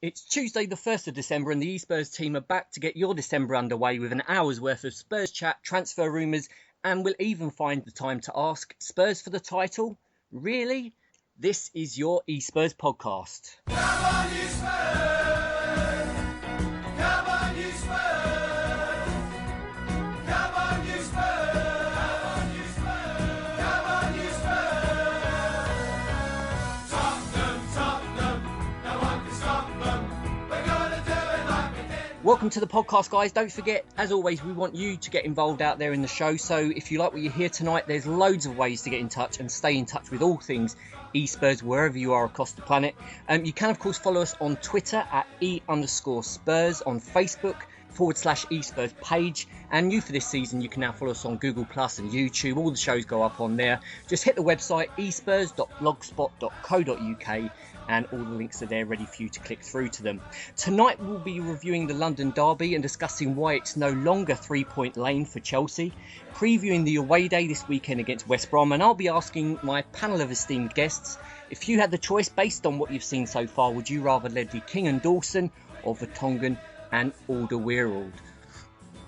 It's Tuesday the 1st of December and the e-Spurs team are back to get your December underway with an hour's worth of Spurs chat, transfer rumours, and we'll even find the time to ask, Spurs for the title? Really? This is your e-Spurs podcast. Come on, you Spurs! Come on, you Spurs! Come on, you Spurs! Come on, you Spurs! Tottenham, no one can stop them. We're gonna do it like we did. Welcome to the podcast, guys. Don't forget, as always, we want you to get involved out there in the show. So if you like what you hear tonight, there's loads of ways to get in touch and stay in touch with all things e-Spurs wherever you are across the planet. You can, of course, follow us on Twitter at @e_Spurs, on Facebook /e-Spurs page, and new for this season, you can now follow us on Google Plus and YouTube. All the shows go up on there. Just hit the website espurs.blogspot.co.uk and all the links are there ready for you to click through to them. Tonight we'll be reviewing the London derby and discussing why it's no longer 3-point lane for Chelsea, previewing the away day this weekend against West Brom, and I'll be asking my panel of esteemed guests, if you had the choice based on what you've seen so far, would you rather Ledley King and Dawson or Vertonghen and Alderweireld?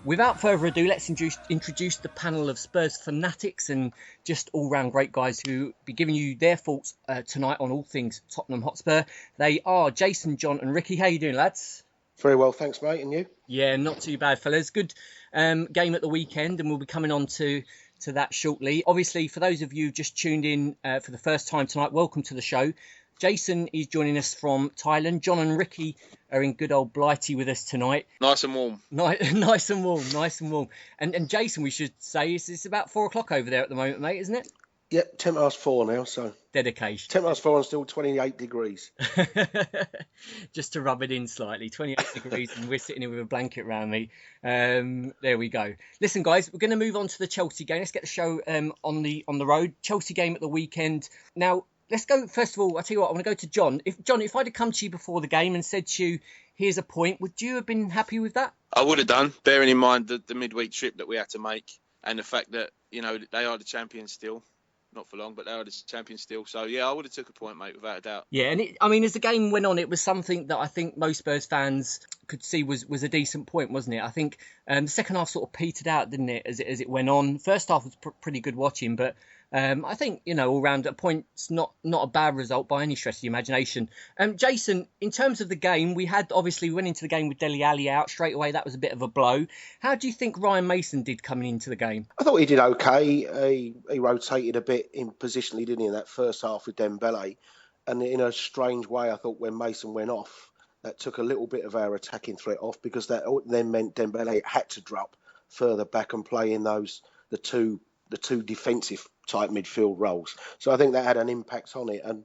Without further ado, let's introduce the panel of Spurs fanatics and just all-round great guys who will be giving you their thoughts tonight on all things Tottenham Hotspur. They are Jason, John and Ricky. How you doing, lads? Very well, thanks, mate. And you? Yeah, not too bad, fellas. Good game at the weekend, and we'll be coming on to that shortly. Obviously, for those of you just tuned in for the first time tonight, welcome to the show. Jason is joining us from Thailand. John and Ricky are in good old Blighty with us tonight. Nice and warm. Nice and warm. And Jason, we should say, it's about 4 o'clock over there at the moment, mate, isn't it? Yep, 4 now, so... Dedication. 4 and still 28 degrees. Just to rub it in slightly, 28 degrees and we're sitting here with a blanket around me. There we go. Listen, guys, we're going to move on to the Chelsea game. Let's get the show on the road. Chelsea game at the weekend. Now, let's go, first of all, I'll tell you what, I want to go to John. If I'd have come to you before the game and said to you, here's a point, would you have been happy with that? I would have done, bearing in mind the midweek trip that we had to make and the fact that, you know, they are the champions still. Not for long, but they are the champions still. So, yeah, I would have took a point, mate, without a doubt. Yeah, and as the game went on, it was something that I think most Spurs fans could see was a decent point, wasn't it? I think the second half sort of petered out, didn't it, as it went on. First half was pretty good watching, but I think, you know, all round a point's not a bad result by any stretch of the imagination. Jason, in terms of the game, we went into the game with Dele Alli out straight away. That was a bit of a blow. How do you think Ryan Mason did coming into the game? I thought he did okay. He rotated a bit in positionally, didn't he, in that first half with Dembele. And in a strange way, I thought when Mason went off, that took a little bit of our attacking threat off, because that then meant Dembele had to drop further back and play in the two defensive type midfield roles. So I think that had an impact on it. And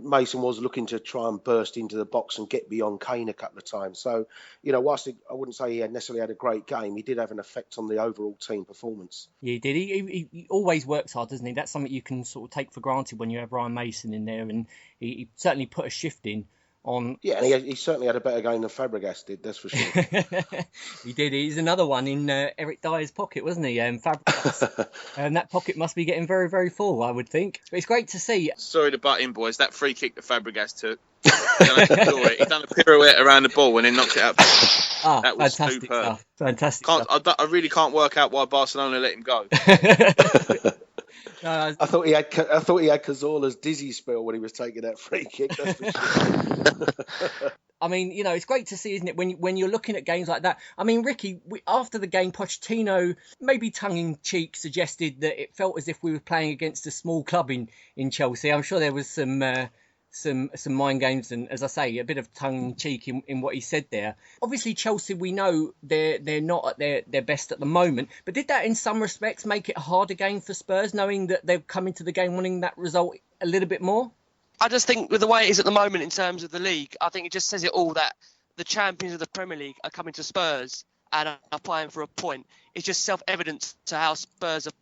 Mason was looking to try and burst into the box and get beyond Kane a couple of times. So, you know, whilst I wouldn't say he had necessarily had a great game, he did have an effect on the overall team performance. Yeah, he did. He always works hard, doesn't he? That's something you can sort of take for granted when you have Ryan Mason in there. And he certainly put a shift in. Yeah, and he certainly had a better game than Fabregas did, that's for sure. He did. He's another one in Eric Dyer's pocket, wasn't he? Fabregas. And that pocket must be getting very, very full, I would think. But it's great to see. Sorry to butt in, boys. That free kick that Fabregas took, he done a pirouette around the ball and then knocked it out. That was fantastic superb. Stuff. Fantastic stuff. I really can't work out why Barcelona let him go. No, I thought he had Cazorla's dizzy spell when he was taking that free kick. That's for sure. I mean, you know, it's great to see, isn't it, when you're looking at games like that. I mean, Ricky, after the game, Pochettino, maybe tongue-in-cheek, suggested that it felt as if we were playing against a small club in Chelsea. I'm sure there was some mind games and, as I say, a bit of tongue-in-cheek in what he said there. Obviously, Chelsea, we know they're not at their best at the moment, but did that in some respects make it a harder game for Spurs, knowing that they've come into the game wanting that result a little bit more? I just think with the way it is at the moment in terms of the league, I think it just says it all that the champions of the Premier League are coming to Spurs and are playing for a point. It's just self-evident to how Spurs at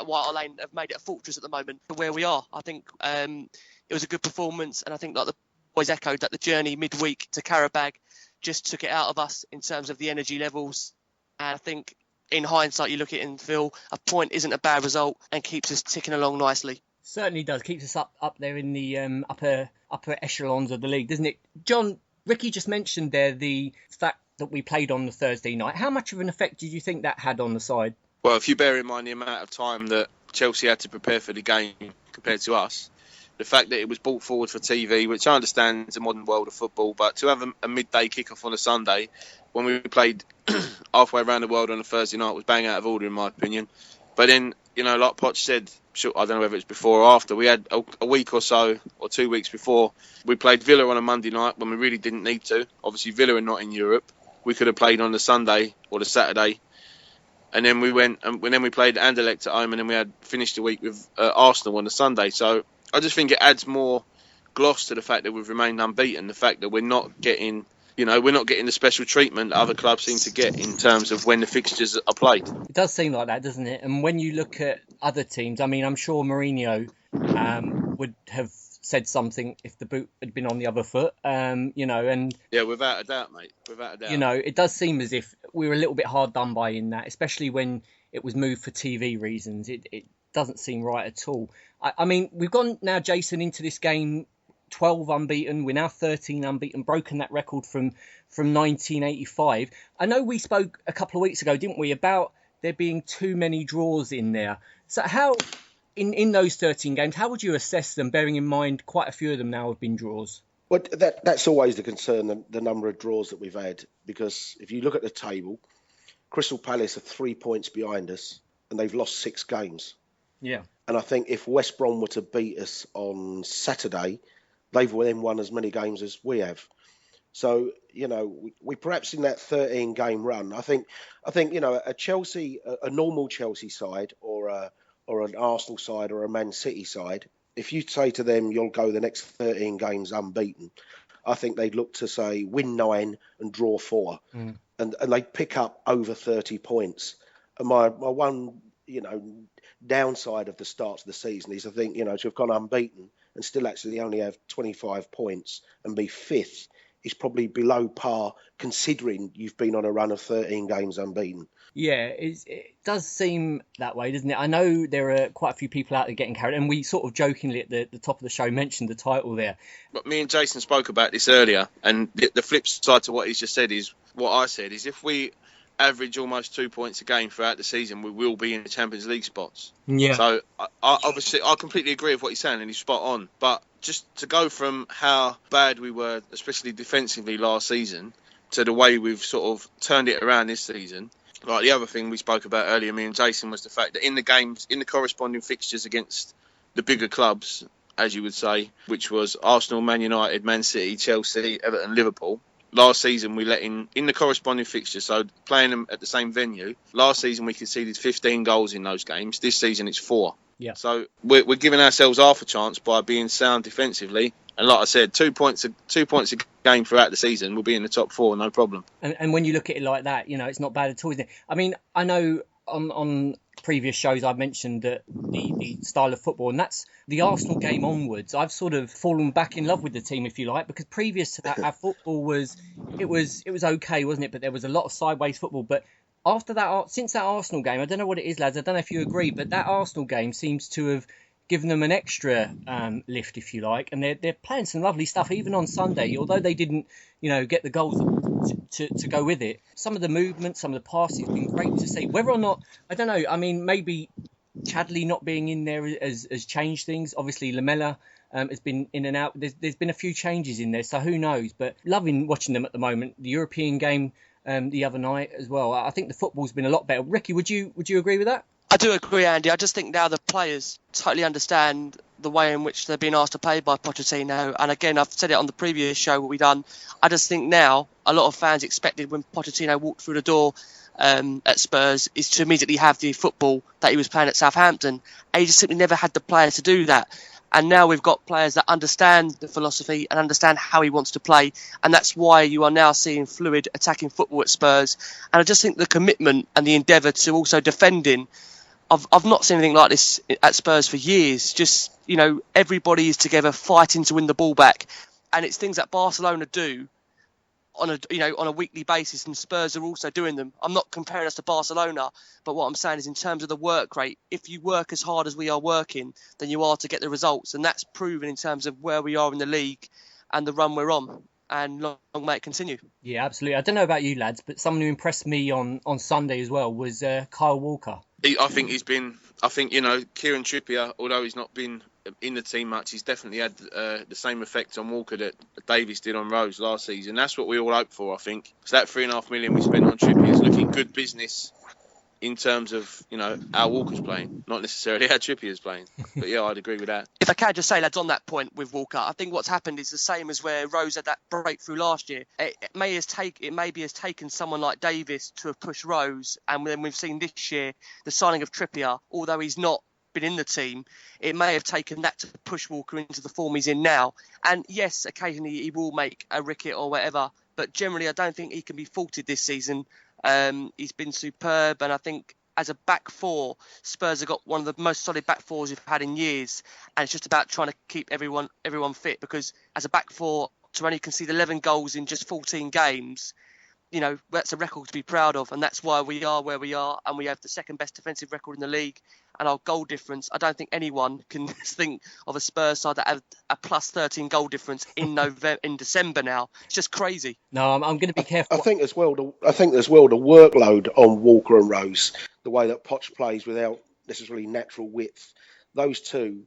White Hart Lane have made it a fortress at the moment to where we are. I think it was a good performance, and I think, like the boys echoed, that the journey midweek to Karabag just took it out of us in terms of the energy levels. And I think in hindsight, you look at it and feel a point isn't a bad result and keeps us ticking along nicely. Certainly does. Keeps us up there in the upper echelons of the league, doesn't it? John, Ricky just mentioned there the fact that we played on the Thursday night. How much of an effect did you think that had on the side? Well, if you bear in mind the amount of time that Chelsea had to prepare for the game compared to us, the fact that it was brought forward for TV, which I understand is a modern world of football, but to have a midday kick-off on a Sunday when we played halfway around the world on a Thursday night was bang out of order, in my opinion. But then, like Poch said, I don't know whether it's before or after, we had a week or so, or 2 weeks before, we played Villa on a Monday night when we really didn't need to. Obviously, Villa are not in Europe. We could have played on the Sunday or the Saturday. And then we went, and then we played Anderlecht at home, and then we had finished the week with Arsenal on the Sunday. So I just think it adds more gloss to the fact that we've remained unbeaten. The fact that we're not getting the special treatment that other clubs seem to get in terms of when the fixtures are played. It does seem like that, doesn't it? And when you look at other teams, I mean, I'm sure Mourinho would have said something if the boot had been on the other foot, and yeah, without a doubt, mate, without a doubt. It does seem as if we were a little bit hard done by in that, especially when it was moved for TV reasons. It doesn't seem right at all. I mean, we've gone now, Jason, into this game 12 unbeaten. We're now 13 unbeaten, broken that record from 1985. I know we spoke a couple of weeks ago, didn't we, about there being too many draws in there. So how, in those 13 games, how would you assess them, bearing in mind quite a few of them now have been draws? Well, that's always the concern, the number of draws that we've had, because if you look at the table, Crystal Palace are 3 points behind us and they've lost 6 games. Yeah. And I think if West Brom were to beat us on Saturday, they've then won as many games as we have. So, we perhaps in that 13 game run, I think, a Chelsea, a normal Chelsea side or an Arsenal side or a Man City side, if you say to them, you'll go the next 13 games unbeaten, I think they'd look to say win 9 and draw 4. And they'd pick up over 30 points. And my one, downside of the start of the season is I think, to have gone unbeaten and still actually only have 25 points and be 5th is probably below par, considering you've been on a run of 13 games unbeaten. Yeah, it does seem that way, doesn't it? I know there are quite a few people out there getting carried, and we sort of jokingly at the top of the show mentioned the title there. But me and Jason spoke about this earlier, and the flip side to what he's just said is what I said is if we average almost 2 points a game throughout the season, we will be in the Champions League spots. Yeah. So I completely agree with what he's saying, and he's spot on. But just to go from how bad we were, especially defensively last season, to the way we've sort of turned it around this season. Like the other thing we spoke about earlier, me and Jason, was the fact that in the games, in the corresponding fixtures against the bigger clubs, as you would say, which was Arsenal, Man United, Man City, Chelsea, Everton, Liverpool. Last season, we let in the corresponding fixture, so playing them at the same venue. Last season, we conceded 15 goals in those games. This season, it's 4. Yeah. So we're giving ourselves half a chance by being sound defensively. And like I said, 2 points a game throughout the season, we'll be in the top 4, no problem. And when you look at it like that, it's not bad at all, isn't it? I mean, I know on previous shows I've mentioned that the style of football, and that's the Arsenal game onwards, I've sort of fallen back in love with the team, if you like, because previous to that, our football was okay, wasn't it? But there was a lot of sideways football. But after that, since that Arsenal game, I don't know what it is, lads, I don't know if you agree, but that Arsenal game seems to have given them an extra lift, if you like, and they're playing some lovely stuff even on Sunday, although they didn't get the goals to go with it. Some of the movement, some of the passes have been great to see. Whether or not, I don't know, I mean, maybe Chadley not being in there has changed things. Obviously Lamela has been in and out. There's been a few changes in there, so who knows, but loving watching them at the moment. The European game the other night as well, I think the football's been a lot better. Ricky, would you agree with that? I do agree, Andy. I just think now the players totally understand the way in which they're being asked to play by Pochettino. And again, I've said it on the previous show, what we've done. I just think now a lot of fans expected when Pochettino walked through the door at Spurs is to immediately have the football that he was playing at Southampton. And he just simply never had the players to do that. And now we've got players that understand the philosophy and understand how he wants to play. And that's why you are now seeing fluid attacking football at Spurs. And I just think the commitment and the endeavour to also defending, I've not seen anything like this at Spurs for years. Just, everybody is together fighting to win the ball back. And it's things that Barcelona do on a weekly basis, and Spurs are also doing them. I'm not comparing us to Barcelona, but what I'm saying is in terms of the work rate, if you work as hard as we are working, then you are to get the results. And that's proven in terms of where we are in the league and the run we're on. and long may it continue. Yeah, absolutely. I don't know about you lads, but someone who impressed me on Sunday as well was Kyle Walker. I think Kieran Trippier, although he's not been in the team much, he's definitely had the same effect on Walker that Davies did on Rose last season. That's what we all hope for, I think. So that $3.5 million we spent on Trippier is looking good business in terms of, how Walker's playing, not necessarily how Trippier's playing. But yeah, I'd agree with that. If I can just say, lads, on that point with Walker, I think what's happened is the same as where Rose had that breakthrough last year. It maybe has taken someone like Davis to have pushed Rose, and then we've seen this year the signing of Trippier, although he's not been in the team, it may have taken that to push Walker into the form he's in now. And yes, occasionally he will make a ricket or whatever, but generally I don't think he can be faulted this season. He's been superb, and I think as a back four, Spurs have got one of the most solid back fours we've had in years, and it's just about trying to keep everyone fit, because as a back four, to only concede 11 goals in just 14 games, that's a record to be proud of, and that's why we are where we are, and we have the second best defensive record in the league. And our goal difference, I don't think anyone can think of a Spurs side that had a plus 13 goal difference in December now. It's just crazy. No, I'm going to be careful. I think as well the workload on Walker and Rose, the way that Poch plays without necessarily natural width, those two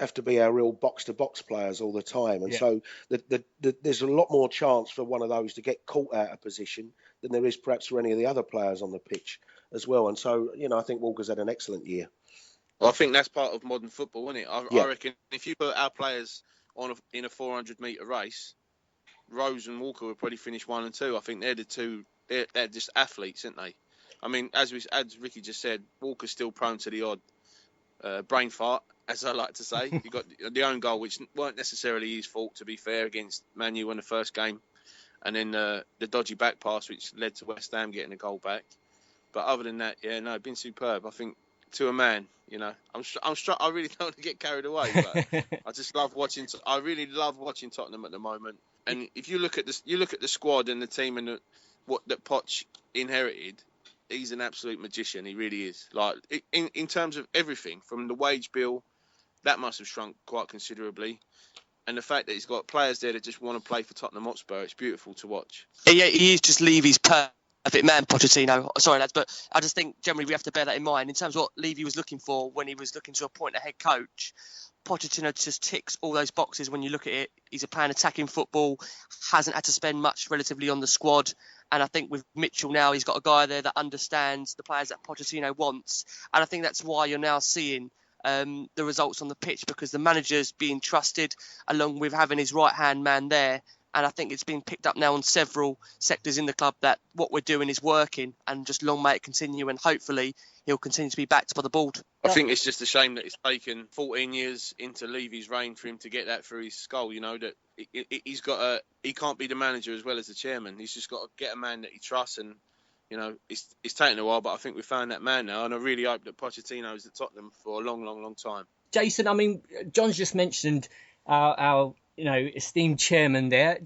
have to be our real box-to-box players all the time. And so there's a lot more chance for one of those to get caught out of position than there is perhaps for any of the other players on the pitch as well. And so, I think Walker's had an excellent year. Well, I think that's part of modern football, isn't it? I reckon if you put our players in a 400-metre race, Rose and Walker would probably finish 1 and 2. I think they're the two. They're just athletes, aren't they? I mean, as Ricky just said, Walker's still prone to the odd brain fart, as I like to say. He got the own goal, which weren't necessarily his fault, to be fair, against Man U in the first game, and then the dodgy back pass, which led to West Ham getting a goal back. But other than that, been superb. I think to a man, I really don't want to get carried away, but I just love watching. I really love watching Tottenham at the moment. And if you look at the squad and the team and what that Poch inherited, he's an absolute magician. He really is. Like in terms of everything, from the wage bill, that must have shrunk quite considerably. And the fact that he's got players there that just want to play for Tottenham Hotspur, it's beautiful to watch. Yeah, he is just Levy's perfect man, Pochettino. Sorry, lads, but I just think generally we have to bear that in mind. In terms of what Levy was looking for when he was looking to appoint a head coach, Pochettino just ticks all those boxes when you look at it. He's playing attacking football, hasn't had to spend much relatively on the squad. And I think with Mitchell now, he's got a guy there that understands the players that Pochettino wants. And I think that's why you're now seeing the results on the pitch, because the manager's being trusted along with having his right-hand man there. And I think it's been picked up now on several sectors in the club that what we're doing is working, and just long may it continue, and hopefully he'll continue to be backed by the board. I think it's just a shame that it's taken 14 years into Levy's reign for him to get that through his skull, that he can't be the manager as well as the chairman. He's just got to get a man that he trusts, and it's taken a while, but I think we've found that man now, and I really hope that Pochettino is at Tottenham for a long, long, long time. Jason, I mean, John's just mentioned our esteemed chairman there.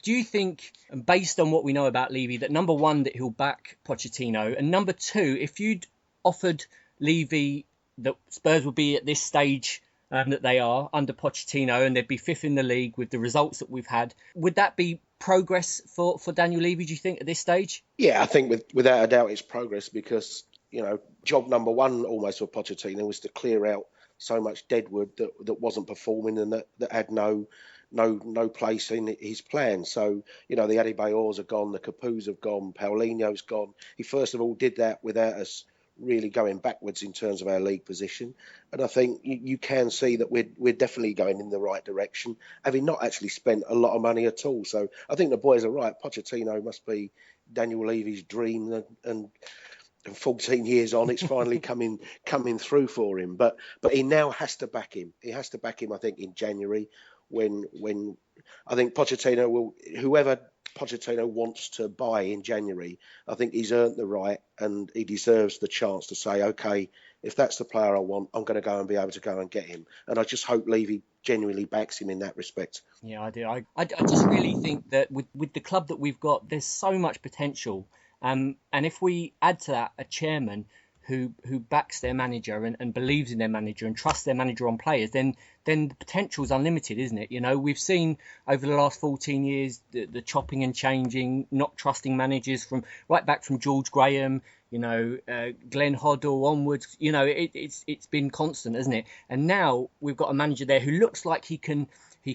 Do you think, based on what we know about Levy, that number one, that he'll back Pochettino, and number two, if you'd offered Levy that Spurs would be at this stage that they are under Pochettino, and they'd be fifth in the league with the results that we've had, would that be progress for Daniel Levy, do you think, at this stage? Yeah, I think without a doubt it's progress, because, job number one almost for Pochettino was to clear out so much deadwood that wasn't performing and that had no place in his plan. So, the Adebayors are gone, the Capus have gone, Paulinho's gone. He first of all did that without us really going backwards in terms of our league position. And I think you can see that we're definitely going in the right direction, having not actually spent a lot of money at all. So I think the boys are right. Pochettino must be Daniel Levy's dream, and 14 years on, it's finally coming through for him. But he now has to back him. He has to back him, I think, in January, when I think whoever Pochettino wants to buy in January, I think he's earned the right, and he deserves the chance to say, okay, if that's the player I want, I'm going to go and be able to go and get him. And I just hope Levy genuinely backs him in that respect. Yeah, I do. I just really think that with the club that we've got, there's so much potential. And if we add to that a chairman who backs their manager and believes in their manager and trusts their manager on players, then the potential is unlimited, isn't it? You know, we've seen over the last 14 years the chopping and changing, not trusting managers from right back from George Graham, you know, Glenn Hoddle onwards. You know, it's been constant, isn't it? And now we've got a manager there who looks like he can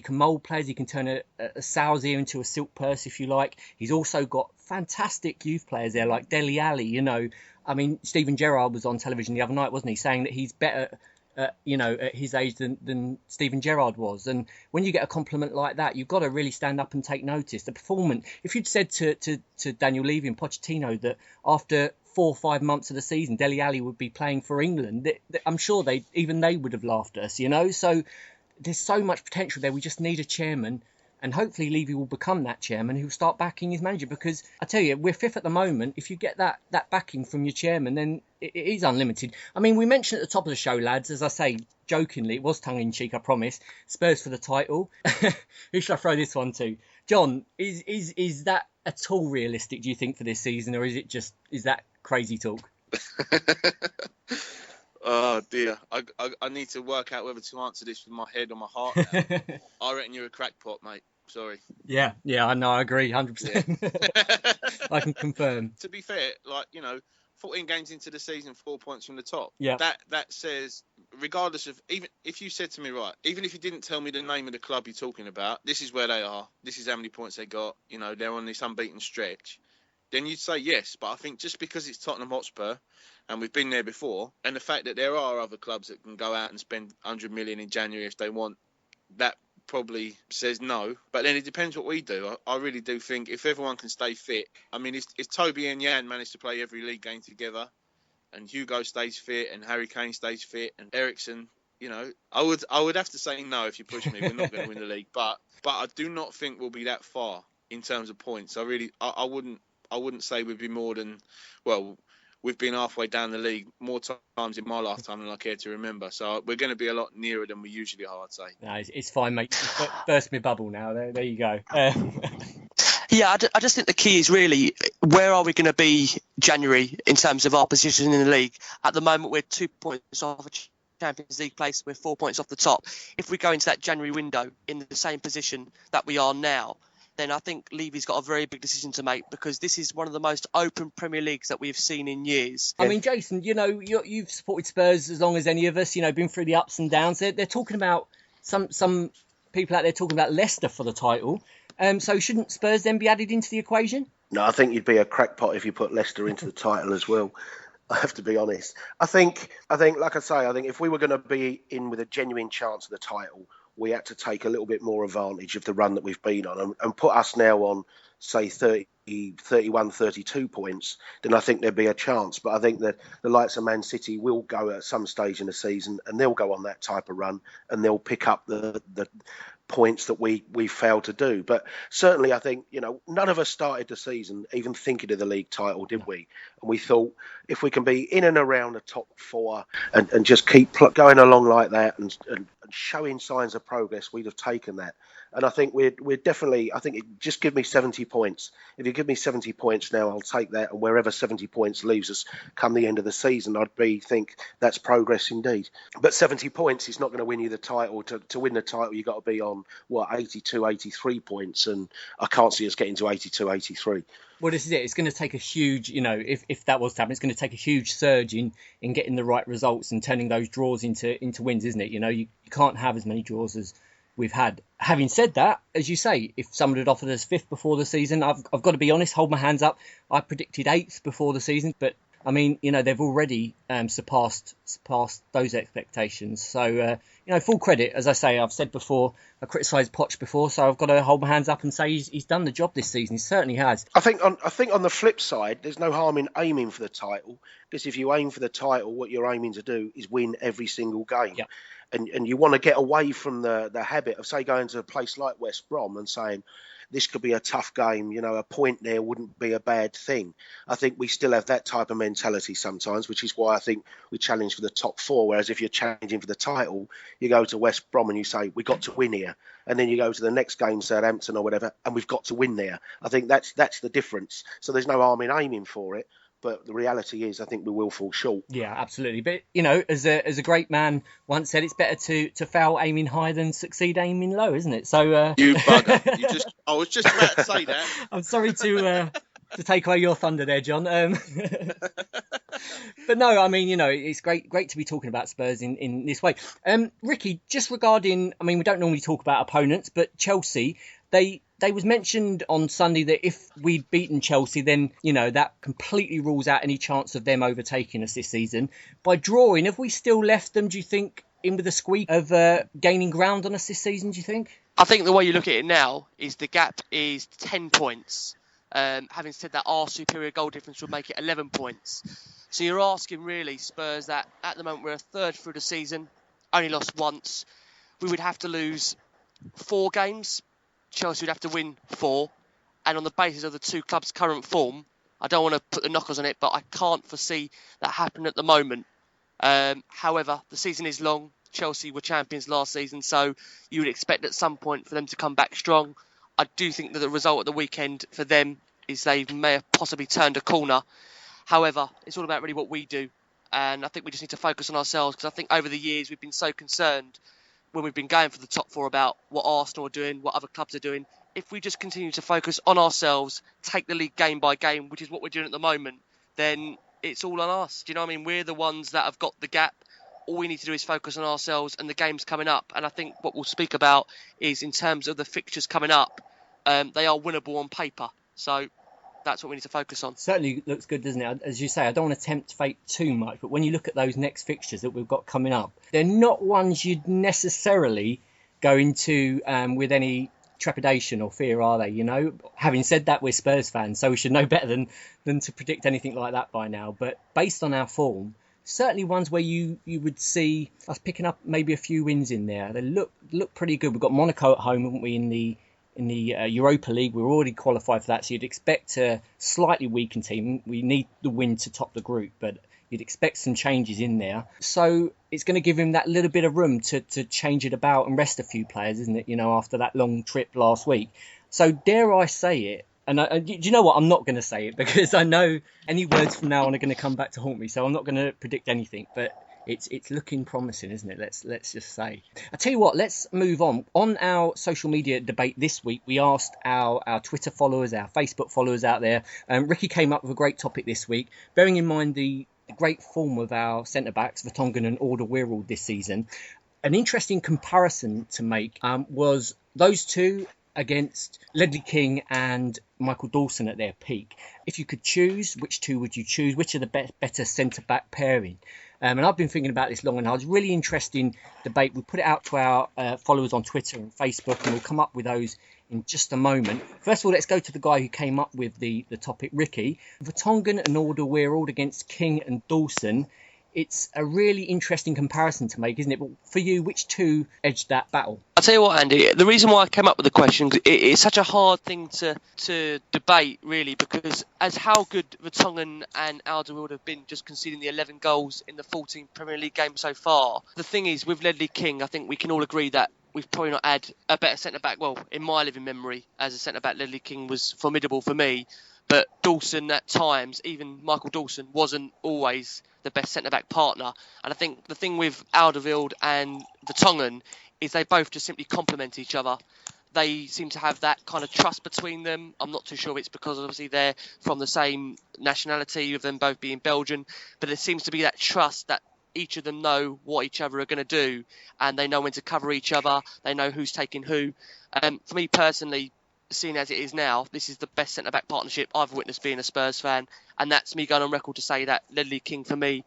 mould players. He can turn a sow's ear into a silk purse, if you like. He's also got fantastic youth players there, like Dele Alli. You know, I mean, Steven Gerrard was on television the other night, wasn't he, saying that he's better, at his age than Steven Gerrard was. And when you get a compliment like that, you've got to really stand up and take notice. The performance. If you'd said to Daniel Levy and Pochettino that after 4 or 5 months of the season, Dele Alli would be playing for England, I'm sure they would have laughed at us. You know, so there's so much potential there. We just need a chairman, and hopefully Levy will become that chairman who'll start backing his manager, because I tell you, we're fifth at the moment. If you get that backing from your chairman, then it is unlimited. I mean, we mentioned at the top of the show, lads, as I say jokingly, it was tongue-in-cheek, I promise, Spurs for the title. Who should I throw this one to? John, is that at all realistic, do you think, for this season, or is that crazy talk? Oh dear, I need to work out whether to answer this with my head or my heart now. I reckon you're a crackpot, mate. Sorry. Yeah, I know, I agree, 100%. Yeah. I can confirm. To be fair, 14 games into the season, 4 points from the top. Yeah. That says, regardless of, even if you said to me, right, even if you didn't tell me the name of the club you're talking about, this is where they are, this is how many points they got, they're on this unbeaten stretch, then you'd say yes. But I think just because it's Tottenham Hotspur, and we've been there before, and the fact that there are other clubs that can go out and spend 100 million in January if they want, that probably says no. But then it depends what we do. I really do think if everyone can stay fit, I mean, if Toby and Jan manage to play every league game together, and Hugo stays fit, and Harry Kane stays fit, and Eriksen, I would have to say no if you push me. We're not going to win the league, but I do not think we'll be that far in terms of points. I wouldn't say we'd be more than, well, we've been halfway down the league more times in my lifetime than I care to remember. So we're going to be a lot nearer than we usually are, I'd say. No, it's fine, mate. Burst my bubble now. There you go. Yeah, I just think the key is really, where are we going to be January in terms of our position in the league? At the moment, we're 2 points off a Champions League place. We're 4 points off the top. If we go into that January window in the same position that we are now, then I think Levy's got a very big decision to make, because this is one of the most open Premier Leagues that we've seen in years. I mean, Jason, you've supported Spurs as long as any of us, been through the ups and downs. They're talking about, some people out there talking about Leicester for the title. So shouldn't Spurs then be added into the equation? No, I think you'd be a crackpot if you put Leicester into the title as well. I have to be honest. I think, like I say, if we were going to be in with a genuine chance of the title, we had to take a little bit more advantage of the run that we've been on and put us now on, say, 30, 31, 32 points, then I think there'd be a chance. But I think that the likes of Man City will go at some stage in the season, and they'll go on that type of run, and they'll pick up the points that we failed to do. But certainly I think, none of us started the season even thinking of the league title, did we? And we thought if we can be in and around the top four and just keep going along like that and showing signs of progress, we'd have taken that. And I think we're definitely, just give me 70 points. If you give me 70 points now, I'll take that. And wherever 70 points leaves us come the end of the season, think that's progress indeed. But 70 points is not going to win you the title. To win the title, you've got to be on, 82, 83 points. And I can't see us getting to 82, 83. Well, this is it. It's going to take a huge, if that was to happen, it's going to take a huge surge in getting the right results and turning those draws into wins, isn't it? You can't have as many draws as we've had. Having said that, as you say, if someone had offered us fifth before the season, I've got to be honest, hold my hands up. I predicted eighth before the season, but I mean, they've already surpassed those expectations. So, full credit. As I say, I've said before, I criticised Poch before, so I've got to hold my hands up and say he's done the job this season. He certainly has. I think on the flip side, there's no harm in aiming for the title, because if you aim for the title, what you're aiming to do is win every single game. Yeah. And you want to get away from the habit of, say, going to a place like West Brom and saying, this could be a tough game, a point there wouldn't be a bad thing. I think we still have that type of mentality sometimes, which is why I think we challenge for the top four. Whereas if you're challenging for the title, you go to West Brom and you say, we got to win here. And then you go to the next game, Southampton or whatever, and we've got to win there. I think that's the difference. So there's no harm in aiming for it. But the reality is, I think we will fall short. Yeah, absolutely. But, as a great man once said, it's better to fail aiming high than succeed aiming low, isn't it? So You bugger. I was just about to say that. I'm sorry to take away your thunder there, John. But no, I mean, it's great to be talking about Spurs in this way. Ricky, just regarding, I mean, we don't normally talk about opponents, but Chelsea, they was mentioned on Sunday that if we'd beaten Chelsea, then, that completely rules out any chance of them overtaking us this season. By drawing, have we still left them, do you think, in with a squeak of gaining ground on us this season, do you think? I think the way you look at it now is the gap is 10 points. Having said that, our superior goal difference would make it 11 points. So you're asking really Spurs that at the moment we're a third through the season, only lost once. We would have to lose 4 games. Chelsea would have to win 4. And on the basis of the two clubs' current form, I don't want to put the knockers on it, but I can't foresee that happening at the moment. However, the season is long. Chelsea were champions last season, so you would expect at some point for them to come back strong. I do think that the result at the weekend for them is they may have possibly turned a corner. However, it's all about really what we do. And I think we just need to focus on ourselves, because I think over the years we've been so concerned when we've been going for the top 4 about what Arsenal are doing, what other clubs are doing. If we just continue to focus on ourselves, take the league game by game, which is what we're doing at the moment, then it's all on us. Do you know what I mean? We're the ones that have got the gap. All we need to do is focus on ourselves and the games coming up. And I think what we'll speak about is in terms of the fixtures coming up, they are winnable on paper. So that's what we need to focus on. Certainly looks good, doesn't it? As you say, I don't want to tempt fate too much, but when you look at those next fixtures that we've got coming up, they're not ones you'd necessarily go into with any trepidation or fear, are they? Having said that, we're Spurs fans, so we should know better than to predict anything like that by now. But based on our form, certainly ones where you would see us picking up maybe a few wins in there. They look pretty good. We've got Monaco at home, haven't we, in the Europa League. We're already qualified for that, so you'd expect a slightly weakened team. We need the win to top the group, but you'd expect some changes in there. So it's going to give him that little bit of room to change it about and rest a few players, isn't it, after that long trip last week. So dare I say it, and do you know what? I'm not going to say it, because I know any words from now on are going to come back to haunt me, so I'm not going to predict anything, but it's looking promising, isn't it? Let's just say. I tell you what, let's move on. On our social media debate this week, we asked our Twitter followers, our Facebook followers out there. Ricky came up with a great topic this week, bearing in mind the great form of our centre-backs, Vertonghen and Alderweireld this season. An interesting comparison to make was those two against Ledley King and Michael Dawson at their peak. If you could choose, which two would you choose? Which are the better centre-back pairing? And I've been thinking about this long and hard. It's a really interesting debate. We'll put it out to our followers on Twitter and Facebook, and we'll come up with those in just a moment. First of all, let's go to the guy who came up with the topic, Ricky. Vertonghen and Alderweireld against King and Dawson. It's a really interesting comparison to make, isn't it? But for you, which two edged that battle? I'll tell you what, Andy, the reason why I came up with the question, it's such a hard thing to debate, really, because as how good Vertonghen and Alderweireld have been just conceding the 11 goals in the 14 Premier League games so far, the thing is, with Ledley King, I think we can all agree that we've probably not had a better centre-back. Well, in my living memory, as a centre-back, Ledley King was formidable for me. But Dawson, at times, even Michael Dawson, wasn't always the best centre-back partner. And I think the thing with Alderweireld and Vertonghen is they both just simply complement each other. They seem to have that kind of trust between them. I'm not too sure it's because obviously they're from the same nationality, of them both being Belgian. But there seems to be that trust that each of them know what each other are going to do, and they know when to cover each other. They know who's taking who. For me personally, seeing as it is now, this is the best centre-back partnership I've witnessed being a Spurs fan, and that's me going on record to say that Ledley King, for me,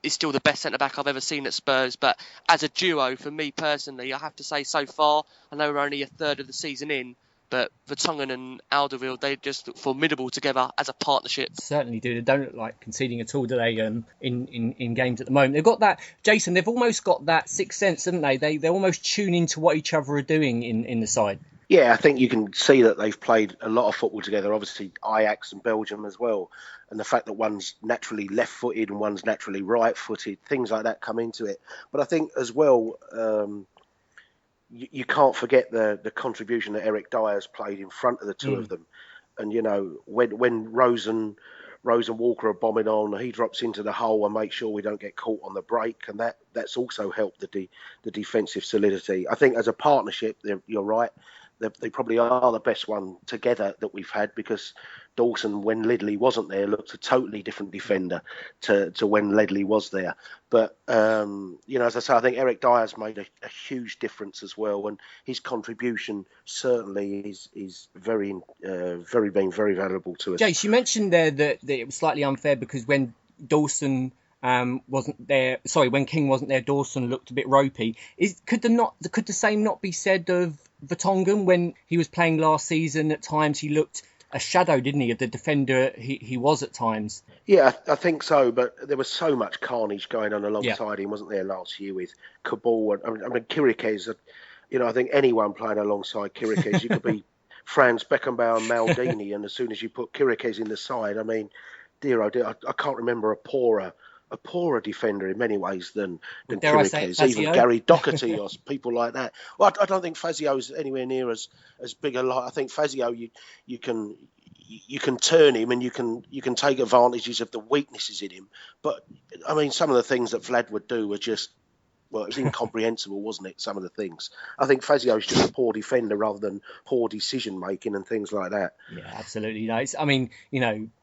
is still the best centre-back I've ever seen at Spurs. But as a duo, for me personally, I have to say so far, I know we're only a third of the season in, but Vertonghen and Alderweireld, they just look formidable together as a partnership. Certainly do. They don't look like conceding at all, do they, in games at the moment? They've got that, Jason, they've almost got that sixth sense, haven't they? They almost tune into what each other are doing in the side. Yeah, I think you can see that they've played a lot of football together, obviously Ajax and Belgium as well. And the fact that one's naturally left-footed and one's naturally right-footed, things like that come into it. But I think as well, you can't forget the contribution that Eric Daws played in front of the two of them. And, when Rose and Rose and Walker are bombing on. He drops into the hole and makes sure we don't get caught on the break, and that's also helped the defensive solidity. I think as a partnership, you're right. They probably are the best one together that we've had, because Dawson, when Ledley wasn't there, looked a totally different defender to when Ledley was there. But, as I say, I think Eric Dyer's made a huge difference as well. And his contribution certainly is very valuable to us. Jace, you mentioned there that it was slightly unfair because when Dawson wasn't there, when King wasn't there, Dawson looked a bit ropey. Could the same not be said of Vertonghen when he was playing last season? At times he looked a shadow, didn't he, of the defender he was at times? Yeah, I think so, but there was so much carnage going on alongside him, wasn't there, last year with Cabal? I mean, Kirikes, I think anyone playing alongside Kirikes, you could be Franz Beckenbauer and Maldini, and as soon as you put Kirikes in the side, I mean, dear oh dear, I can't remember a poorer defender in many ways than Kirikes, even Gary Doherty or people like that. Well, I don't think Fazio's anywhere near as big a lot. I think Fazio, you can turn him and you can take advantages of the weaknesses in him. But I mean, some of the things that Vlad would do were just, well, it was incomprehensible, wasn't it? Some of the things. I think Fazio's just a poor defender rather than poor decision making and things like that. Yeah, absolutely. No, I mean,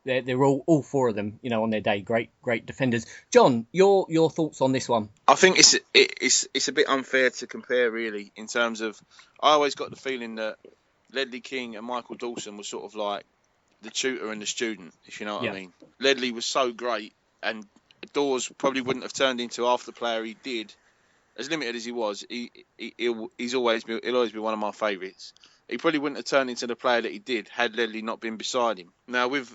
they're all four of them, on their day, great defenders. John, your thoughts on this one? I think it's a bit unfair to compare, really, in terms of, I always got the feeling that Ledley King and Michael Dawson were sort of like the tutor and the student, if you know what I mean. Ledley was so great, and Daws probably wouldn't have turned into half the player he did. As limited as he was, he'll always be one of my favourites. He probably wouldn't have turned into the player that he did had Ledley not been beside him. Now, with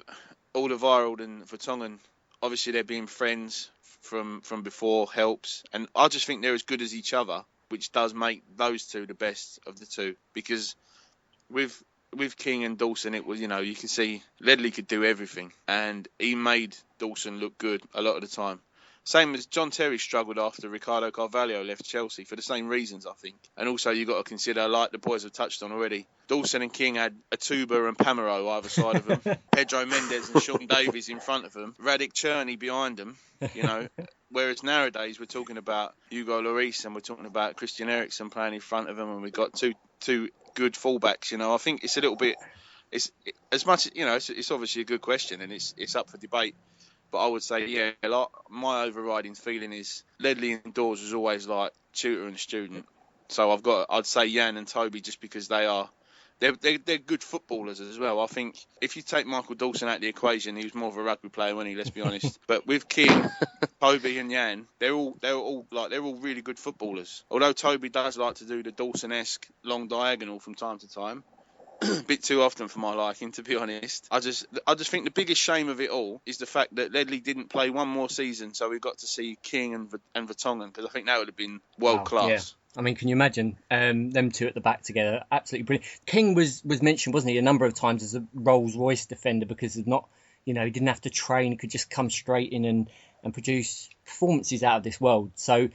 Alderweireld and Vertonghen, obviously they're being friends from before helps, and I just think they're as good as each other, which does make those two the best of the two. Because with King and Dawson, it was, you can see Ledley could do everything, and he made Dawson look good a lot of the time. Same as John Terry struggled after Ricardo Carvalho left Chelsea for the same reasons, I think. And also you've got to consider, like the boys have touched on already, Dawson and King had Atuba and Pamaro either side of them, Pedro Mendes and Sean Davies in front of them, Radic Cherney behind them, Whereas nowadays we're talking about Hugo Lloris and we're talking about Christian Eriksen playing in front of them, and we've got two good fullbacks. I think it's a little bit, it's obviously a good question and it's up for debate. But I would say, my overriding feeling is Ledley and Daws was always like tutor and student. So I'd say Jan and Toby just because they're good footballers as well. I think if you take Michael Dawson out of the equation, he was more of a rugby player, wasn't he? Let's be honest. But with King, Toby and Jan, they're all really good footballers. Although Toby does like to do the Dawson-esque long diagonal from time to time. A bit too often for my liking, to be honest. I just think the biggest shame of it all is the fact that Ledley didn't play one more season, so we got to see King and Vertonghen, because I think that would have been world class. Yeah. I mean, can you imagine them two at the back together? Absolutely brilliant. King was mentioned, wasn't he, a number of times as a Rolls-Royce defender because of he didn't have to train, he could just come straight in and produce performances out of this world. So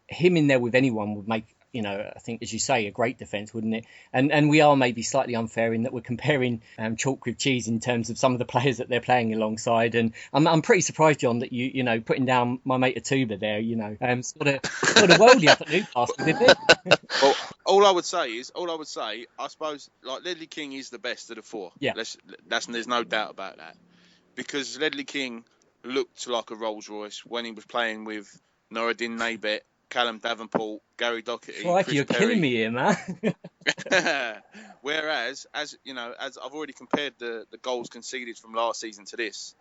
him in there with anyone would make, I think, as you say, a great defence, wouldn't it? And we are maybe slightly unfair in that we're comparing chalk with cheese in terms of some of the players that they're playing alongside. And I'm pretty surprised, John, that you putting down my mate Atuba there, sort of worldly up at Newcastle, didn't it? Well, all I would say, I suppose, like Ledley King is the best of the four. Yeah. There's no doubt about that. Because Ledley King looked like a Rolls Royce when he was playing with Noureddin Naibet, Callum Davenport, Gary Doherty. Crikey, you're killing me here, man. Whereas, as I've already compared the goals conceded from last season to this,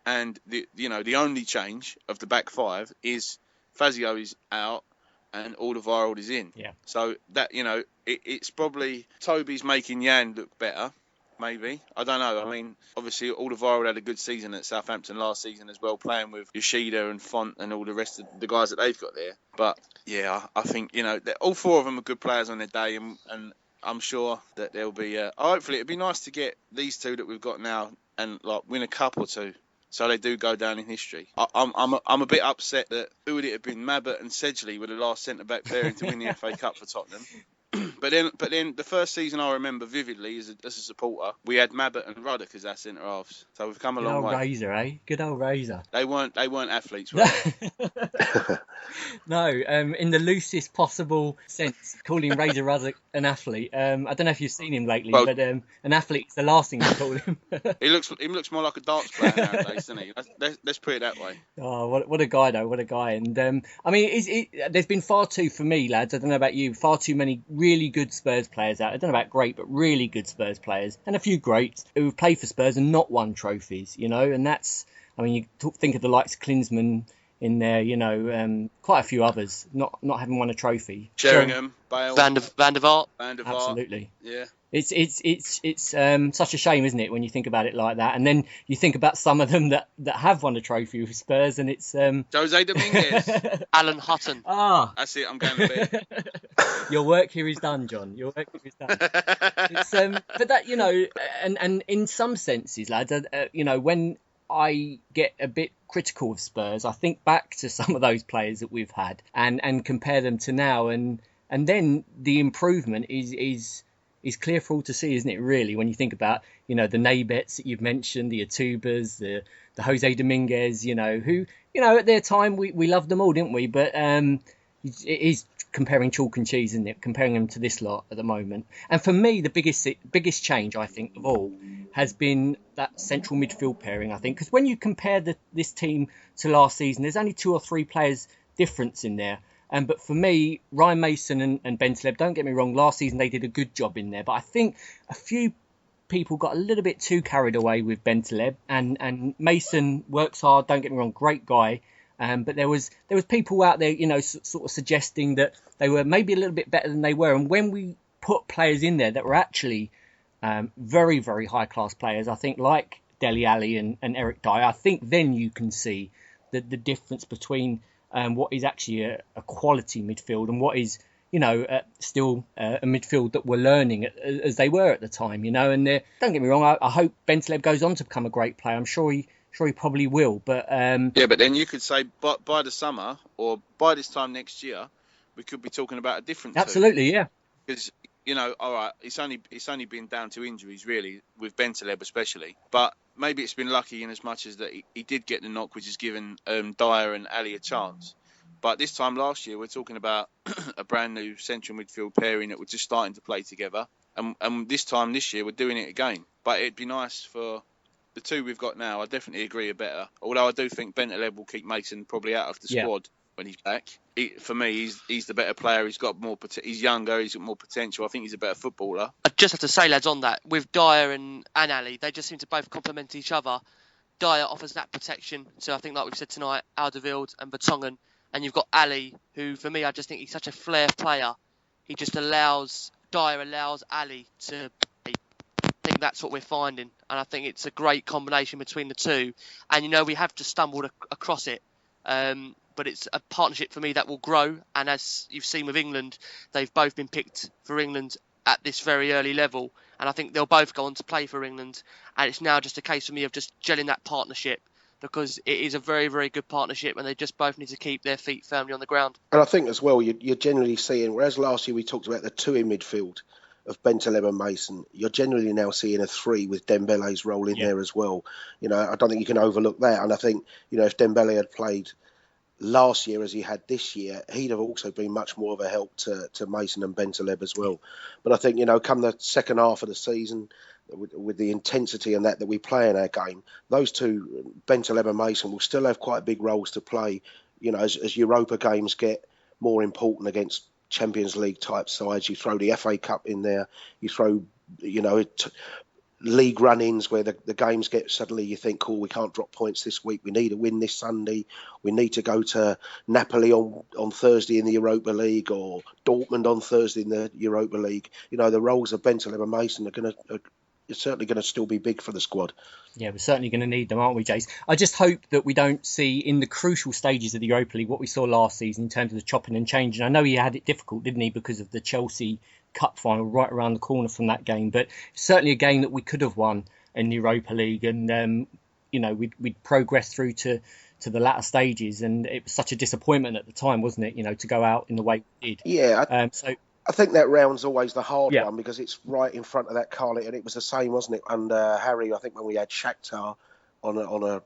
and the only change of the back five is Fazio is out and Alderweireld is in. Yeah. So that it's probably Toby's making Jan look better. Maybe. I don't know. I mean, obviously, Alderweireld had a good season at Southampton last season as well, playing with Yoshida and Font and all the rest of the guys that they've got there. But, yeah, I think, all four of them are good players on their day, and I'm sure that there'll be... hopefully, it'd be nice to get these two that we've got now and, win a cup or two, so they do go down in history. I'm a bit upset that who would it have been? Mabbott and Sedgley were the last centre-back pairing to win the FA Cup for Tottenham. But then the first season I remember vividly as a supporter, we had Mabbott and Ruddock as our centre halves. So we've come a Good long old way. Razor, eh? Good old Razor. They weren't athletes, were they? No, in the loosest possible sense, calling Razor Ruddock an athlete. I don't know if you've seen him lately, Well, but an athlete is the last thing to call him. He looks more like a darts player nowadays, doesn't he? Let's put it that way. Oh, what a guy, though. What a guy. And, I mean, there's been far too, for me, lads, I don't know about you, far too many really good Spurs players out. I don't know about great, but really good Spurs players. And a few greats who have played for Spurs and not won trophies, you know. And that's, I mean, you think of the likes of Klinsmann in there, you know, quite a few others not having won a trophy. Sheringham, Bale, Van der Vaart. Absolutely. Yeah. It's such a shame, isn't it, when you think about it like that? And then you think about some of them that have won a trophy with Spurs, and it's Jose Dominguez, Alan Hutton. That's it. I'm going to bed. Your work here is done, John. Your work here is done. It's, but that, you know, and in some senses, lads, you know, when I get a bit critical of Spurs, I think back to some of those players that we've had and compare them to now, and then the improvement is clear for all to see, isn't it, really, when you think about, you know, the Nabets that you've mentioned, the Atubas, the Jose Dominguez, you know, who, you know, at their time we loved them all, didn't we? But it is comparing chalk and cheese, isn't it? Comparing them to this lot at the moment. And for me, the biggest change, I think, of all has been that central midfield pairing, I think. Because when you compare this team to last season, there's only 2 or 3 players difference in there. But for me, Ryan Mason and Bentaleb, don't get me wrong, last season they did a good job in there. But I think a few people got a little bit too carried away with Bentaleb. And Mason works hard, don't get me wrong, great guy. But there was people out there, you know, sort of suggesting that they were maybe a little bit better than they were. And when we put players in there that were actually very, very high-class players, I think, like Dele Alli and Eric Dyer, I think then you can see the difference between what is actually a quality midfield and what is, you know, still a midfield that we're learning as they were at the time, you know. And don't get me wrong, I hope Bentaleb goes on to become a great player. I'm sure he probably will. But yeah, but then you could say by the summer or by this time next year, we could be talking about a different. Absolutely, yeah. Because, you know, all right, it's only been down to injuries really with Bentaleb especially, but maybe it's been lucky in as much as that he did get the knock, which has given Dyer and Ali a chance. But this time last year, we're talking about a brand new central midfield pairing that were just starting to play together, and this year we're doing it again. But it'd be nice for the two we've got now. I definitely agree are better. Although I do think Bentaleb will keep Mason probably out of the squad when he's back. For me, he's the better player. He's got more. He's younger. He's got more potential. I think he's a better footballer. I just have to say, lads, on that, with Dyer and Ali, they just seem to both complement each other. Dyer offers that protection. So I think, like we've said tonight, Alderweireld and Vertonghen. And you've got Ali, who, for me, I just think he's such a flair player. He just Dyer allows Ali to play. I think that's what we're finding. And I think it's a great combination between the two. And, you know, we have just stumbled across it. But it's a partnership for me that will grow. And as you've seen with England, they've both been picked for England at this very early level. And I think they'll both go on to play for England. And it's now just a case for me of just gelling that partnership, because it is a very, very good partnership and they just both need to keep their feet firmly on the ground. And I think as well, you're generally seeing, whereas last year we talked about the 2 in midfield of Bentaleb and Mason, you're generally now seeing a 3 with Dembele's role in there as well. You know, I don't think you can overlook that. And I think, you know, if Dembele had played last year as he had this year, he'd have also been much more of a help to Mason and Bentaleb as well. But I think, you know, come the second half of the season, with the intensity and that we play in our game, those two, Bentaleb and Mason, will still have quite big roles to play, you know, as Europa games get more important against Champions League type sides. You throw the FA Cup in there, you throw, you know, league run-ins where the games get, suddenly you think, cool, we can't drop points this week, we need a win this Sunday, we need to go to Napoli on Thursday in the Europa League, or Dortmund on Thursday in the Europa League. You know, the roles of Bentaleb and Mason are certainly going to still be big for the squad. Yeah, we're certainly going to need them, aren't we, Jace? I just hope that we don't see in the crucial stages of the Europa League what we saw last season in terms of the chopping and changing. I know he had it difficult, didn't he, because of the Chelsea Cup final right around the corner from that game, but certainly a game that we could have won in the Europa League, and you know, we'd progressed through to the latter stages, and it was such a disappointment at the time, wasn't it, you know, to go out in the way we did. Yeah. I think that round's always the hard Yeah. one because it's right in front of that Carlet, and it was the same, wasn't it? Under Harry, I think when we had Shakhtar on a